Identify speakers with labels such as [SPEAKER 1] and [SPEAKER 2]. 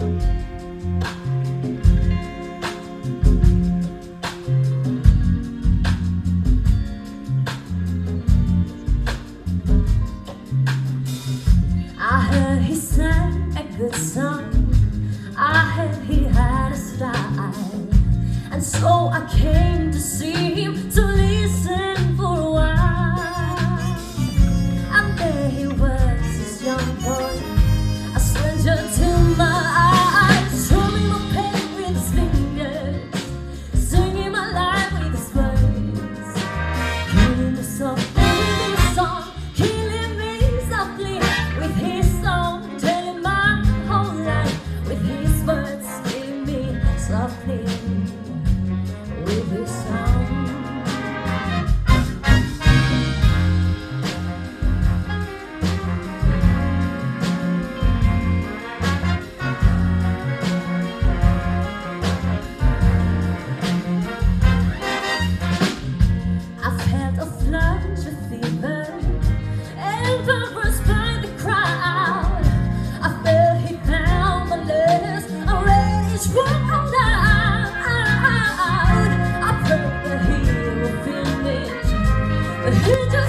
[SPEAKER 1] I heard he sang a good song, I heard he had a style, and so I came to see him, to listen for a while. And there he was, this young boy, a stranger to my eyes, strumming my pain with his fingers, singing my life with his words, killing me softly with his song, killing me softly with his song, telling my whole life with his words, killing me softly with his song. I felt a flush of fever and pulverized by the crowd. I felt he found my letters, a rage rolled out. I prayed that he would finish, but he just